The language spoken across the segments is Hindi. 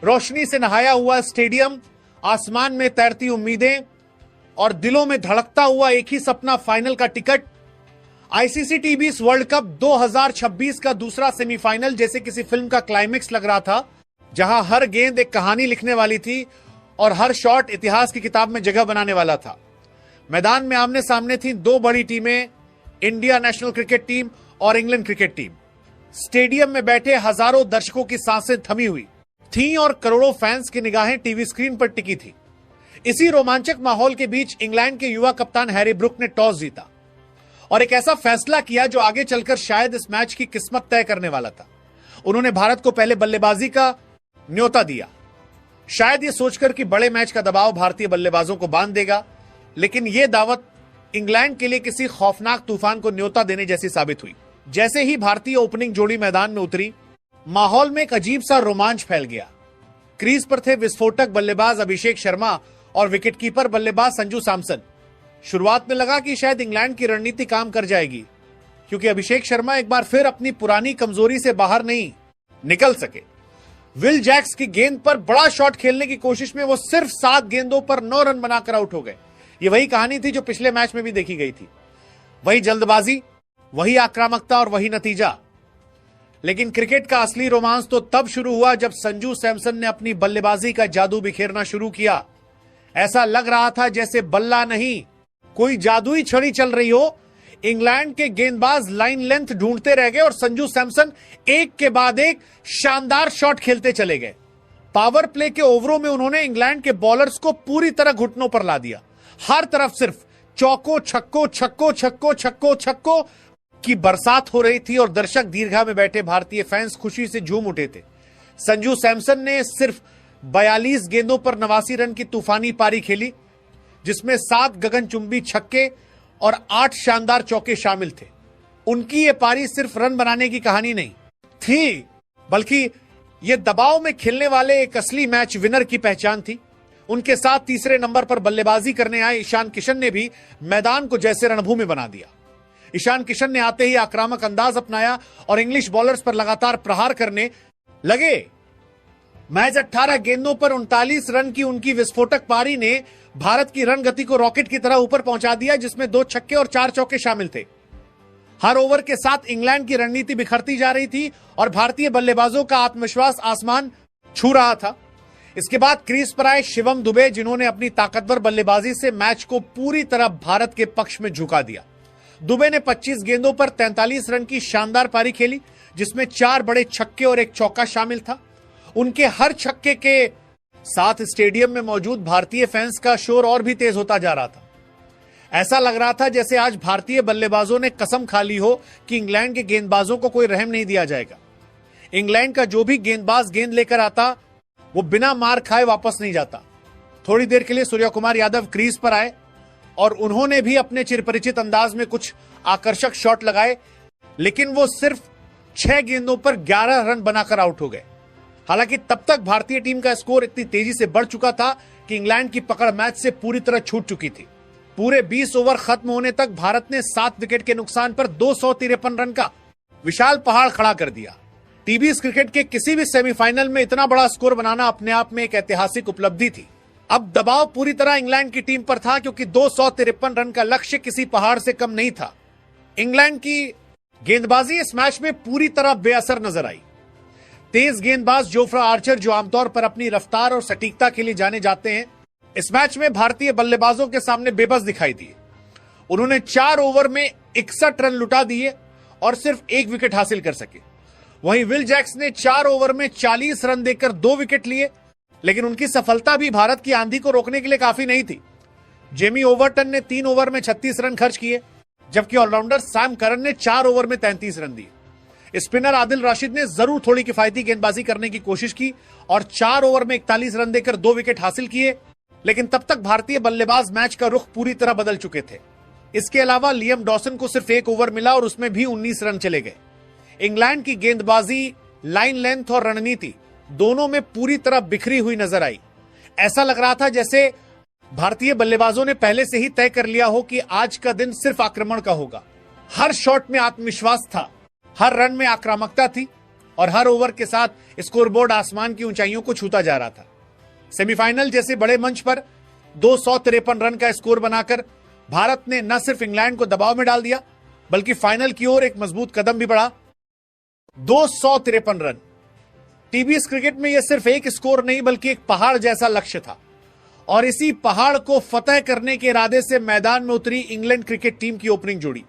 रोशनी से नहाया हुआ स्टेडियम, आसमान में तैरती उम्मीदें और दिलों में धड़कता हुआ एक ही सपना, फाइनल का टिकट। आईसीसी टी20 वर्ल्ड कप 2026 का दूसरा सेमीफाइनल जैसे किसी फिल्म का क्लाइमेक्स लग रहा था, जहां हर गेंद एक कहानी लिखने वाली थी और हर शॉट इतिहास की किताब में जगह बनाने वाला था। मैदान में आमने सामने थी दो बड़ी टीमें, इंडिया नेशनल क्रिकेट टीम और इंग्लैंड क्रिकेट टीम। स्टेडियम में बैठे हजारों दर्शकों की सांसें थमी हुई थीं और करोड़ों फैंस की निगाहें टीवी स्क्रीन पर टिकी थी। इसी रोमांचक माहौल के बीच इंग्लैंड के युवा कप्तान हैरी ब्रूक ने टॉस जीता और एक ऐसा फैसला किया जो आगे चलकर शायद इस मैच की किस्मत तय करने वाला था। उन्होंने भारत को पहले बल्लेबाजी का न्योता दिया, शायद ये सोचकर कि बड़े मैच का दबाव भारतीय बल्लेबाजों को बांध देगा, लेकिन यह दावत इंग्लैंड के लिए किसी खौफनाक तूफान को न्योता देने जैसी साबित हुई। जैसे ही भारतीय ओपनिंग जोड़ी मैदान में उतरी, माहौल में एक अजीब सा रोमांच फैल गया। क्रीज पर थे विस्फोटक बल्लेबाज अभिषेक शर्मा और विकेटकीपर बल्लेबाज संजू सैमसन। शुरुआत में लगा कि शायद इंग्लैंड की रणनीति काम कर जाएगी, क्योंकि अभिषेक शर्मा एक बार फिर अपनी पुरानी कमजोरी से बाहर नहीं निकल सके। विल जैक्स की गेंद पर बड़ा शॉट खेलने की कोशिश में वो सिर्फ 7 गेंदों पर 9 रन बनाकर आउट हो गए। ये वही कहानी थी जो पिछले मैच में भी देखी गई थी, वही जल्दबाजी, वही आक्रामकता और वही नतीजा। लेकिन क्रिकेट का असली रोमांस तो तब शुरू हुआ जब संजू सैमसन ने अपनी बल्लेबाजी का जादू बिखेरना शुरू किया। ऐसा लग रहा था जैसे बल्ला नहीं, कोई जादुई छड़ी चल रही हो। इंग्लैंड के गेंदबाज लाइन लेंथ ढूंढते रह गए और संजू सैमसन एक के बाद एक शानदार शॉट खेलते चले गए। पावर प्ले के ओवरों में उन्होंने इंग्लैंड के बॉलर्स को पूरी तरह घुटनों पर ला दिया। हर तरफ सिर्फ चौको छक्को छक्को छक्को छक्को छक्को की बरसात हो रही थी और दर्शक दीर्घा में बैठे भारतीय फैंस खुशी से झूम उठे थे। संजू सैमसन ने सिर्फ 42 गेंदों पर 89 रन की तूफानी पारी खेली, जिसमें 7 गगनचुंबी छक्के और 8 शानदार चौके शामिल थे। उनकी यह पारी सिर्फ रन बनाने की कहानी नहीं थी, बल्कि यह दबाव में खेलने वाले एक असली मैच विनर की पहचान थी। उनके साथ तीसरे नंबर पर बल्लेबाजी करने आए ईशान किशन ने भी मैदान को जैसे रणभूमि बना दिया। ईशान किशन ने आते ही आक्रामक अंदाज अपनाया और इंग्लिश बॉलर्स पर लगातार प्रहार करने लगे। मैच 18 गेंदों पर 39 रन की उनकी विस्फोटक पारी ने भारत की रन गति को रॉकेट की तरह ऊपर पहुंचा दिया, जिसमें 2 छक्के और 4 चौके शामिल थे। हर ओवर के साथ इंग्लैंड की रणनीति बिखरती जा रही थी और भारतीय बल्लेबाजों का आत्मविश्वास आसमान छू रहा था। इसके बाद क्रीज पर आए शिवम दुबे, जिन्होंने अपनी ताकतवर बल्लेबाजी से मैच को पूरी तरह भारत के पक्ष में झुका दिया। दुबे ने 25 गेंदों पर 43 रन की शानदार पारी खेली, जिसमें 4 बड़े छक्के और 1 चौका शामिल था। उनके हर छक्के के साथ स्टेडियम में मौजूद भारतीय फैंस का शोर और भी तेज होता जा रहा था। ऐसा लग रहा था जैसे आज भारतीय बल्लेबाजों ने कसम खा ली हो कि इंग्लैंड के गेंदबाजों को कोई रहम नहीं दिया जाएगा। इंग्लैंड का जो भी गेंदबाज गेंद लेकर आता, वो बिना मार खाए वापस नहीं जाता। थोड़ी देर के लिए सूर्य कुमार यादव क्रीज पर आए और उन्होंने भी अपने चिरपरिचित अंदाज में कुछ आकर्षक शॉट लगाए, लेकिन वो सिर्फ 6 गेंदों पर 11 रन बनाकर आउट हो गए। हालांकि तब तक भारतीय टीम का स्कोर इतनी तेजी से बढ़ चुका था कि इंग्लैंड की पकड़ मैच से पूरी तरह छूट चुकी थी। पूरे 20 ओवर खत्म होने तक भारत ने 7 विकेट के नुकसान पर 253 रन का विशाल पहाड़ खड़ा कर दिया। टी20 क्रिकेट के किसी भी सेमीफाइनल में इतना बड़ा स्कोर बनाना अपने आप में एक ऐतिहासिक उपलब्धि थी। अब दबाव पूरी तरह इंग्लैंड की टीम पर था, क्योंकि 253 रन का लक्ष्य किसी पहाड़ से कम नहीं था। इंग्लैंड की गेंदबाजी इस मैच में पूरी तरह बेअसर नजर आई। तेज गेंदबाज जोफ्रा आर्चर, जो आमतौर पर अपनी रफ्तार और सटीकता के लिए जाने जाते हैं, इस मैच में भारतीय बल्लेबाजों के सामने बेबस दिखाई दिए। उन्होंने 4 ओवर में 61 रन लुटा दिए और सिर्फ 1 विकेट हासिल कर सके। वहीं विल जैक्स ने 4 ओवर में 40 रन देकर 2 विकेट लिए, लेकिन उनकी सफलता भी भारत की आंधी को रोकने के लिए काफी नहीं थी। जेमी ओवरटन ने 3 ओवर में 36 रन खर्च किए, जबकि ऑलराउंडर सैम करन ने 4 ओवर में 33 रन दिए। स्पिनर आदिल राशिद ने जरूर थोड़ी किफायती गेंदबाजी करने की कोशिश की और 4 ओवर में 41 रन देकर 2 विकेट हासिल किए, लेकिन तब तक भारतीय बल्लेबाज मैच का रुख पूरी तरह बदल चुके थे। इसके अलावा लियम डॉसन को सिर्फ 1 ओवर मिला और उसमें भी 19 रन चले गए। इंग्लैंड की गेंदबाजी, लाइन लेंथ और रणनीति दोनों में पूरी तरह बिखरी हुई नजर आई। ऐसा लग रहा था जैसे भारतीय बल्लेबाजों ने पहले से ही तय कर लिया हो कि आज का दिन सिर्फ आक्रमण का होगा। हर शॉट में आत्मविश्वास था, हर रन में आक्रामकता थी और हर ओवर के साथ स्कोरबोर्ड आसमान की ऊंचाइयों को छूता जा रहा था। सेमीफाइनल जैसे बड़े मंच पर 253 रन का स्कोर बनाकर भारत ने न सिर्फ इंग्लैंड को दबाव में डाल दिया, बल्कि फाइनल की ओर एक मजबूत कदम भी बढ़ा। 253 रन। टीबीएस क्रिकेट में यह सिर्फ एक स्कोर नहीं बल्कि एक पहाड़ जैसा लक्ष्य था, और इसी पहाड़ को फतह करने के इरादे से मैदान में उतरी इंग्लैंड क्रिकेट टीम की ओपनिंग जोड़ी।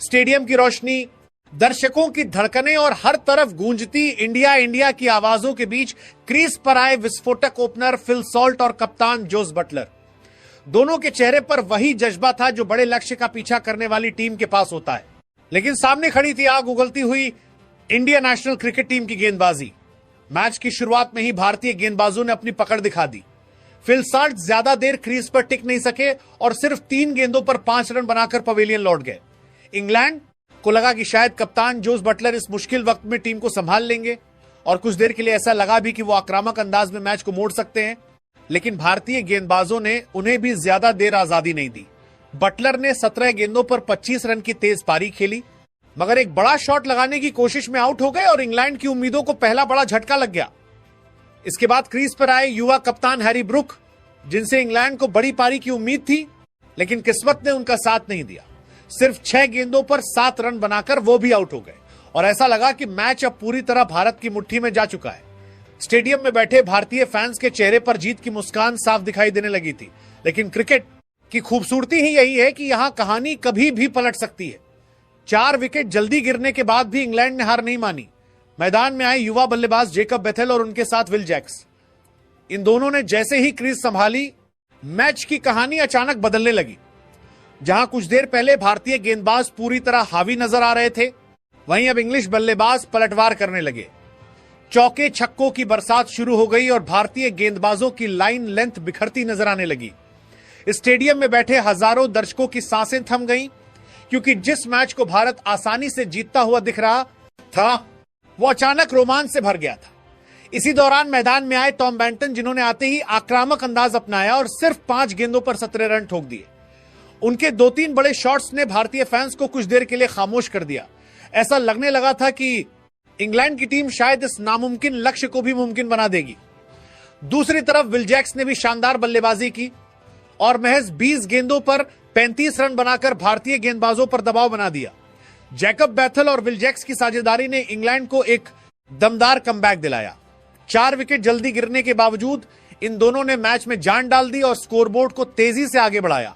स्टेडियम की रोशनी, दर्शकों की धड़कनें और हर तरफ गूंजती इंडिया इंडिया की आवाजों के बीच क्रीज पर आए विस्फोटक ओपनर फिल सॉल्ट और कप्तान जोस बटलर। दोनों के चेहरे पर वही जज्बा था जो बड़े लक्ष्य का पीछा करने वाली टीम के पास होता है। लेकिन सामने खड़ी थी आग उगलती हुई इंडिया नेशनल क्रिकेट टीम की गेंदबाजी। मैच की शुरुआत में ही भारतीय गेंदबाजों ने अपनी पकड़ दिखा दी। फिल सॉल्ट ज्यादा देर क्रीज पर टिक नहीं सके और सिर्फ 3 गेंदों पर 5 रन बनाकर पवेलियन लौट गए। इंग्लैंड को लगा कि शायद कप्तान जोस बटलर इस मुश्किल वक्त में टीम को संभाल लेंगे, और कुछ देर के लिए ऐसा लगा भी कि वो आक्रामक अंदाज में मैच को मोड़ सकते हैं। लेकिन भारतीय गेंदबाजों ने उन्हें भी ज्यादा देर आजादी नहीं दी। बटलर ने 17 गेंदों पर 25 रन की तेज पारी खेली, मगर एक बड़ा शॉट लगाने की कोशिश में आउट हो गए और इंग्लैंड की उम्मीदों को पहला बड़ा झटका लग गया। इसके बाद क्रीज पर आए युवा कप्तान हैरी ब्रुक, जिनसे इंग्लैंड को बड़ी पारी की उम्मीद थी, लेकिन किस्मत ने उनका साथ नहीं दिया। सिर्फ 6 गेंदों पर 7 रन बनाकर वो भी आउट हो गए, और ऐसा लगा कि मैच अब पूरी तरह भारत की मुट्ठी में जा चुका है। स्टेडियम में बैठे भारतीय फैंस के चेहरे पर जीत की मुस्कान साफ दिखाई देने लगी थी। लेकिन क्रिकेट की खूबसूरती ही यही है कि यहां कहानी कभी भी पलट सकती है। 4 विकेट जल्दी गिरने के बाद भी इंग्लैंड ने हार नहीं मानी। मैदान में आए युवा बल्लेबाज जेकब बेथेल और उनके साथ विल जैक्स, इन दोनों ने जैसे ही क्रीज संभाली, मैच की कहानी अचानक बदलने लगी। जहां कुछ देर पहले भारतीय गेंदबाज पूरी तरह हावी नजर आ रहे थे, वहीं अब इंग्लिश बल्लेबाज पलटवार करने लगे। चौके छक्कों की बरसात शुरू हो गई और भारतीय गेंदबाजों की लाइन लेंथ बिखरती नजर आने लगी। स्टेडियम में बैठे हजारों दर्शकों की सांसें थम गईं, क्योंकि जिस मैच को भारत आसानी से जीतता हुआ दिख रहा था, वो अचानक रोमांच से भर गया था। इसी दौरान मैदान में आए टॉम बेंटन, जिन्होंने आते ही आक्रामक अंदाज अपनाया और सिर्फ 5 गेंदों पर 17 रन ठोक दिए। उनके 2-3 बड़े शॉट्स ने भारतीय फैंस को कुछ देर के लिए खामोश कर दिया। ऐसा लगने लगा था कि इंग्लैंड की टीम शायद इस नामुमकिन लक्ष्य को भी मुमकिन बना देगी। दूसरी तरफ विल जैक्स ने भी शानदार बल्लेबाजी की और महज 20 गेंदों पर 35 रन बनाकर भारतीय गेंदबाजों पर दबाव बना दिया। जैकब बेथेल और विल जैक्स की साझेदारी ने इंग्लैंड को एक दमदार कमबैक दिलाया। 4 विकेट जल्दी गिरने के बावजूद इन दोनों ने मैच में जान डाल दी और स्कोरबोर्ड को तेजी से आगे बढ़ाया।